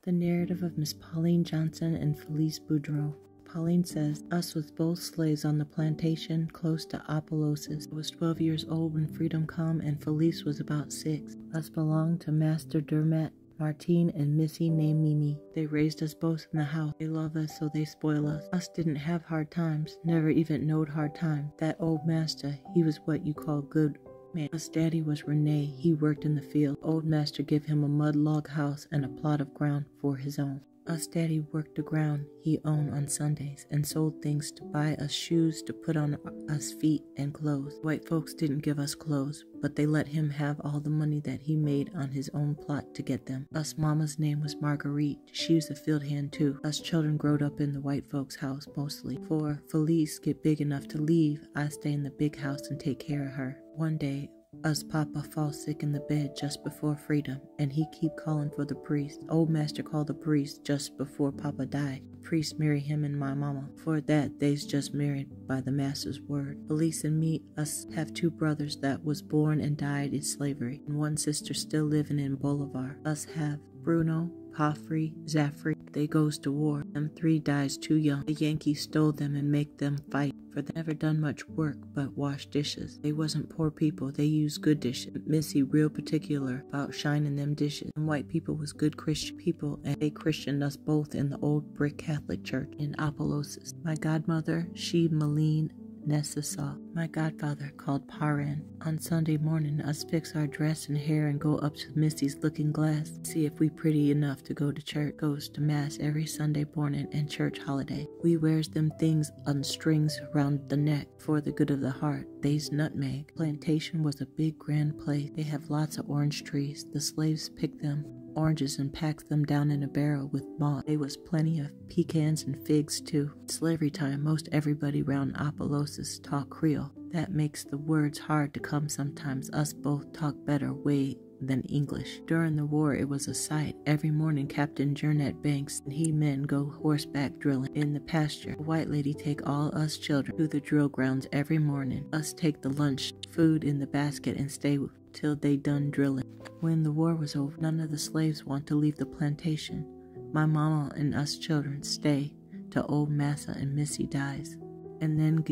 The narrative of Miss Pauline Johnson and Felice Boudreax. Pauline says, us was both slaves on the plantation close to Opelousas. I was 12 years old when freedom come and Felice was about 6. Us belonged to Master Dermot, Martine, and Missy named Mimi. They raised us both in the house. They love us, so they spoil us. Us didn't have hard times, never even knowed hard time. That old master, he was what you call good man. Us daddy was Rene, he worked in the field. Old master give him a mud log house and a plot of ground for his own. Us daddy worked the ground he owned on Sundays and sold things to buy us shoes to put on us feet and clothes. White folks didn't give us clothes, but they let him have all the money that he made on his own plot to get them. Us mama's name was Marguerite. She was a field hand too. Us children growed up in the white folks' house mostly. For Felice get big enough to leave, I stay in the big house and take care of her. One day, us papa fall sick in the bed just before freedom, and he keep calling for the priest. Old master called the priest just before papa died. Priest marry him and my mama. For that, they's just married by the master's word. Felice and me, us have 2 brothers that was born and died in slavery, and 1 sister still living in Bolivar. Us have Bruno, Joffrey, Zaffrey. They goes to war. Them 3 dies too young. The Yankees stole them and make them fight. For they never done much work but wash dishes. They wasn't poor people, they used good dishes. Missy real particular about shining them dishes. And white people was good Christian people, and they Christianed us both in the old brick Catholic church in Opelousas. My godmother, she Maline Nessasaw. My godfather called Paran. On Sunday morning, us fix our dress and hair and go up to Missy's looking glass, see if we pretty enough to go to church. Goes to mass every Sunday morning and church holiday. We wears them things on strings around the neck for the good of the heart. They's nutmeg. Plantation was a big grand place. They have lots of orange trees. The slaves pick them oranges and packs them down in a barrel with moss. There was plenty of pecans and figs too. Slavery time, most everybody round Opelousas talk Creole. That makes the words hard to come sometimes. Us both talk better way than English. During the war, it was a sight. Every morning, Captain Jernet Banks and he men go horseback drilling in the pasture. The white lady take all us children to the drill grounds every morning. Us take the lunch food in the basket and stay till they done drilling. When the war was over, none of the slaves want to leave the plantation. My mama and us children stay till old Massa and Missy dies, and then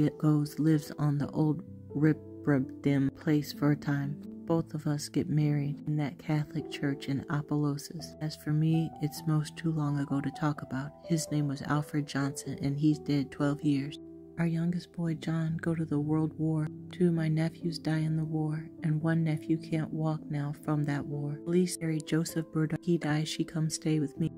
lives on the old Rib-Rib-Dim place for a time. Both of us get married in that Catholic church in Opelousas. As for me, it's most too long ago to talk about. His name was Alfred Johnson, and he's dead 12 years. Our youngest boy, John, go to the World War. 2 of my nephews die in the war, and 1 nephew can't walk now from that war. Felice married Joseph Boudreax. He dies, she come stay with me.